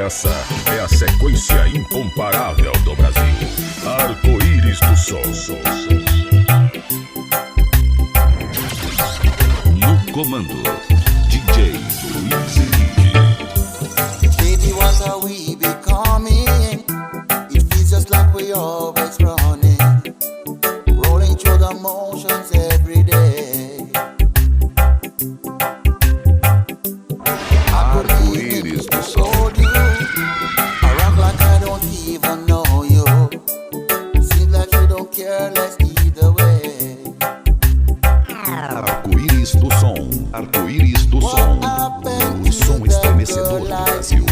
Essa é a sequência incomparável do Brasil. Arco-íris do som. No comando, DJ Luiz Henrique. Baby, what are we becoming? It feels just like we always running, rolling through the motions every day. Arco-íris do som. I rock like I don't even know you. Seems like you don't care less either way. Arco-íris do som. Arco-íris do som. O som estremecedor do Brasil.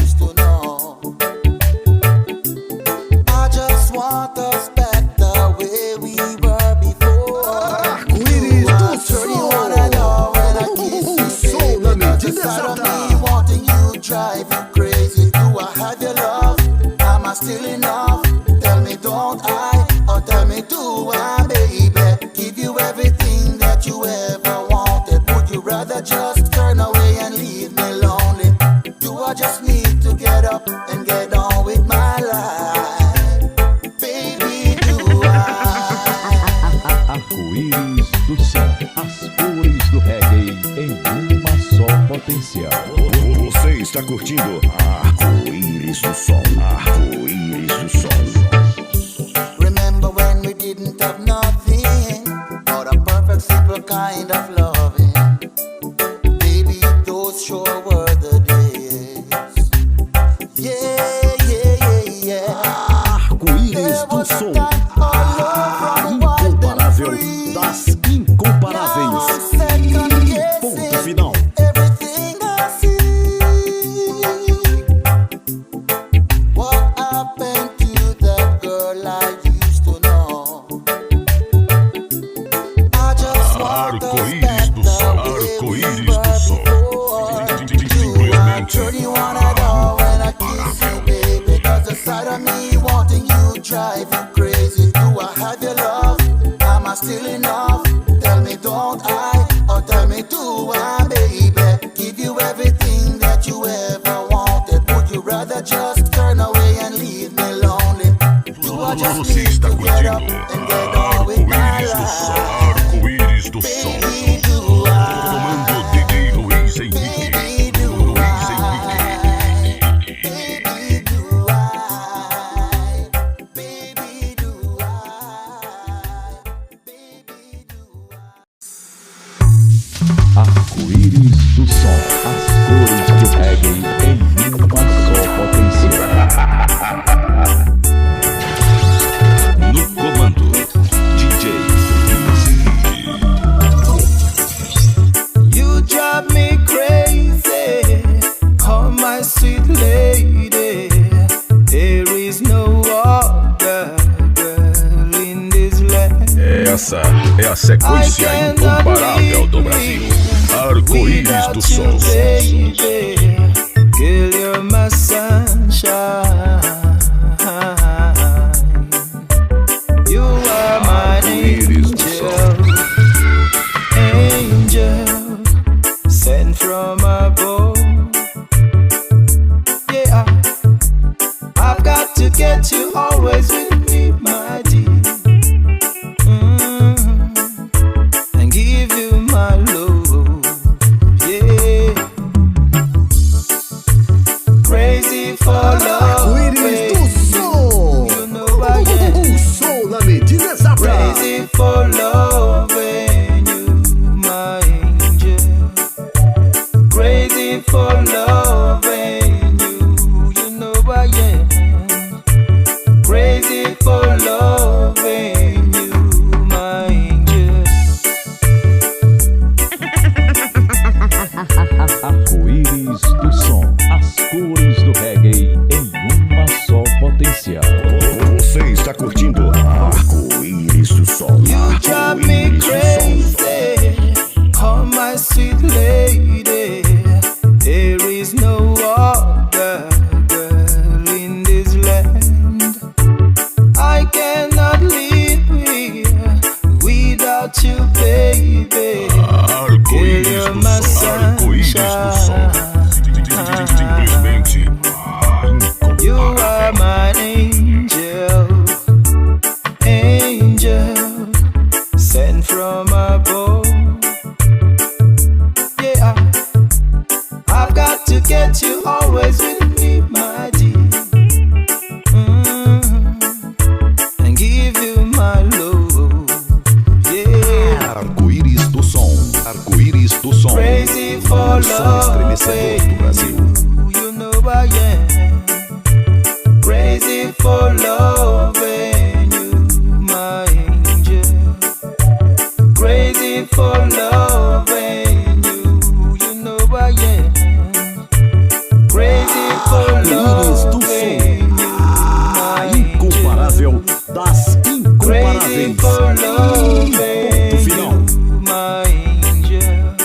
I just want us back the way we were before. Arco-íris do som. You wanna know when I kiss you, baby, cause inside of me wanting you drive you crazy. Do I have your love? Am I still enough? Tell me, don't I? Or tell me, do I, baby? Give you everything that you ever wanted. Would you rather just turn away and leave me lonely? Do I just need to get up and get on with my life? Baby, do I? Arco-íris do som, as cores do reggae em uma só potencial. Você está curtindo Arco-íris do som. Arco-íris do som. Remember when we didn't have nothing, but a perfect simple kind of loving. Baby, those sure were the days. Yeah, yeah, yeah, yeah. Arco-íris do som, a incomparável das incomparáveis. Ponto final. Everything I see. What happened to that girl I used to know? I just want us Arco-íris back do the som. way we Arco-íris were do som. before. Do I turn you on at all when I kiss you, baby? Cause the sight of me wanting you drive you crazy. Do I have your love? Am I still enough? Tell me, don't I? Or tell me, do I, baby? Give you everything that you ever wanted. Would you rather just turn away and leave me lonely? Do I just Você need está to get up curtindo and get on with my Arco-íris do som. life? Arco-íris do som. Baby, do Comando I? DJ Luiz Henrique. Baby, do Luiz Henrique. I? Baby, do I? Baby, do I? Baby, do I? Arco-íris do som, as cores do reggae em uma só potencial. No comando, DJ Luiz Henrique. You drive me crazy, oh my sweet lady. There is no other girl in this land. Essa é a sequência incomparável do Brasil. Arco-íris do som. Baby, girl, you're my sunshine. You are my Arco-íris do som. angel sent from above. Yeah, I've got to get you always with me, my dear. And give you my love. Yeah, crazy for love. Arco-íris do som, You know I am. o som na medida exata. Crazy for loving you, my angel. Crazy for loving you, you know I am. Crazy for loving you, my angel. Arco-íris do som, as cores do reggae em uma só potencial. Você está curtindo Arco-íris do som. You drive me Arco-íris do som. crazy, oh my sweet lady. There is no other girl in this land. I cannot live here without you, baby. Arco-íris You're do my som. Arco-íris do som. sunshine. Simplesmente Arco-íris do som, a incomparável das incomparáveis. Ponto final. My angel,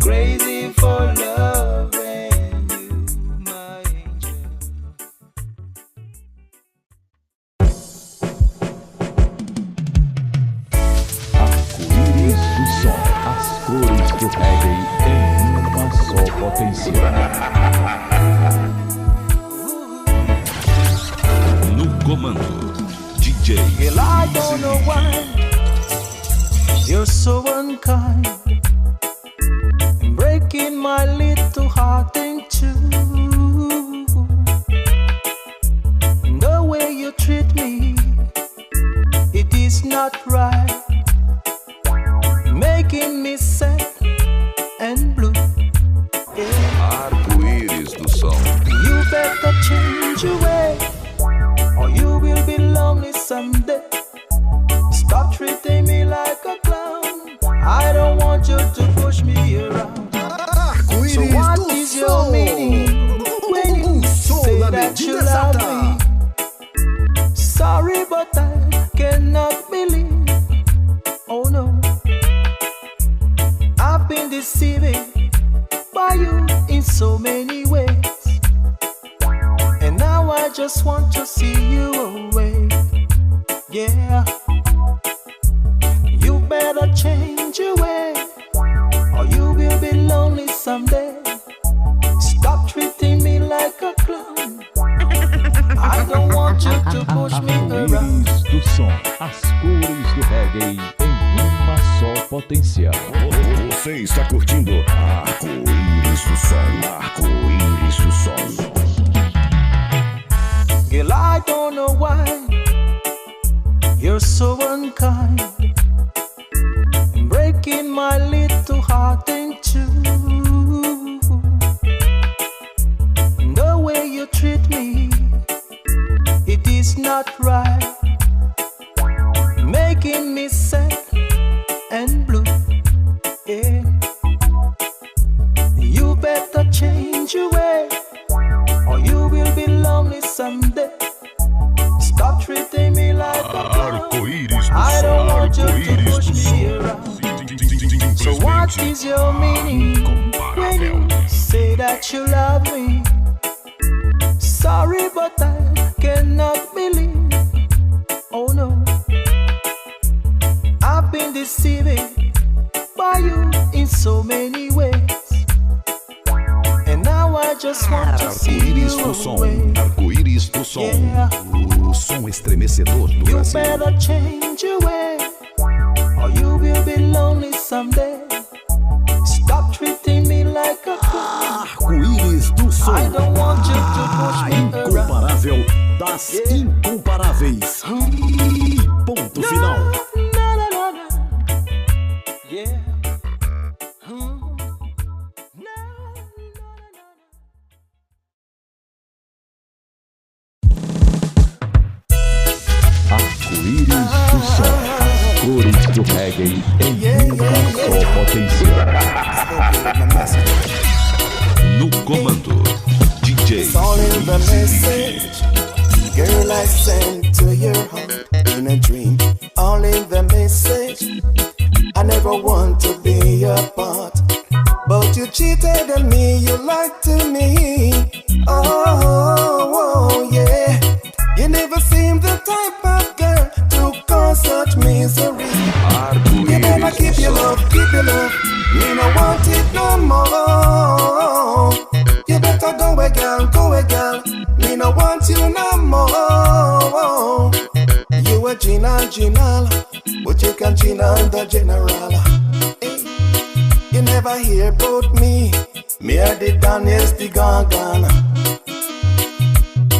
crazy for loving you, my angel. Arco-íris do som, as cores do reggae em uma só potência. No comando, DJ Girl, I don't know why you're so unkind, breaking my little heart in two. The way you treat me, it is not right, making me sad and blue. Yeah. Arco-íris do som. You better change your way, or you will be lonely someday. Stop treating me like a clown. I don't want you to push me around. So what is your meaning when you say that you love me? Sorry, but I cannot believe. Oh no, I've been deceiving by you in so many ways, and now I just want to see you away. Yeah, you better change your way, or you will be lonely someday. Stop treating me like a clown. I don't want you to push me around. Arco-íris do som, as cores do reggae em uma só potência. Você está curtindo Arco-íris do som. Arco-íris do som. Girl, I don't know why you're so unkind, breaking my little heart in two. The way you treat me, it is not right, making me sad and blue. Yeah. You better change your way, or you will be lonely someday. Stop treating me like a clown. Arco-íris do I don't som. want you to Arco-íris push do me som. around. So what is your meaning when you say that you love me? Sorry, but I cannot believe. Oh no, I've been deceiving by you in so many ways, and now I just want to see Arco-íris you do som. away. Arco-íris do som. Yeah. O som estremecedor do You Brasil. better change your way, or you will be lonely someday. Stop treating me like a clown. Arco-íris do som, I don't want you to push a me around. incomparável das incomparáveis. E ponto final. Na, na, na, na. Yeah. Na, Arco-íris do som, as cores do reggae em uma só potência. No comando, DJ It's all in the message, girl, I sent to your heart in a dream. All in the message, I never want to be apart, but you cheated on me, you lied to me. Oh, yeah, you never seemed the type of girl to cause such misery. You better keep your love, me no want it no more. You better go away, girl, me no want you no more. You a Gina, but you can Gina the general. Hey, you never hear about me are the Daniels, the Gangan.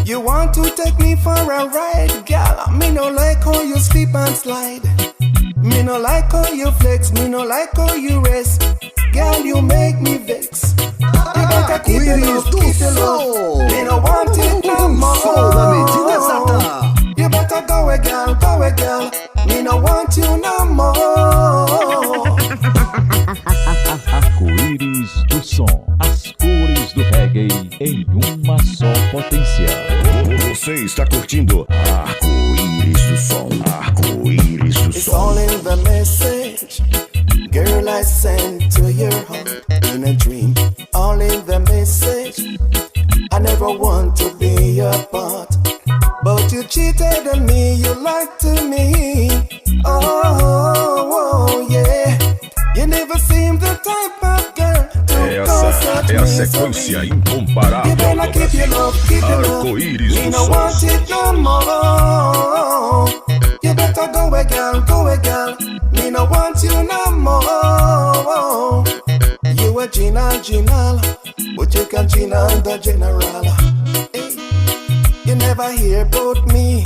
You want to take me for a ride, gal? Me no like how you sleep and slide. Me no like how you flex, me no like how you rest. Girl, you make me vex. You better keep it low. Me no want it no more. You better go away, girl. Me no want you no more. Arco-íris do som, as cores do reggae em em uma só potência. Você está curtindo Arco-Íris do Som. Arco-Íris do It's all Som. in the message, girl, I sent to your heart in a dream. All in the message, I never want to be your part, but you cheated on me, you lied to me. Oh, yeah. You never seem the type of girl to cause such Essa é a sequência misery. incomparável You do better keep your Brasil. love, keep your love. Arco-Íris Me do no Som. want it no more. You better go away, girl, go away, girl. Me no want you no more. You a Gina, but you can Gina the general. Hey. You never hear about me.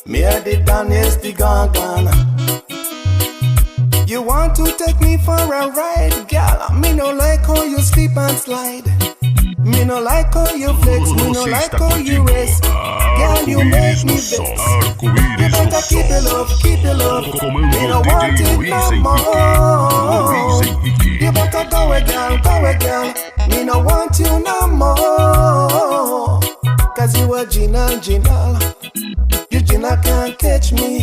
Me a the Daniels, the gone. You want to take me for a ride, girl? Me no like how you sleep and slide. Me no like how you flex. Me no Você like está how you curtindo rest. Girl, you Arco-Íris make me do Som. vex. You Arco-Íris do better keep your Som. love, keep your love. Comando Me no want DJ it Luiz no Henrique. more. Luiz Henrique. You better go away, girl. Me no want you no more. Cause you a Gina. You Gina can't catch me.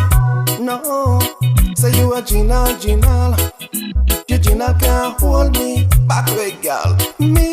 No. Say you a Gina. You Gina can't hold me. Back way, girl. Me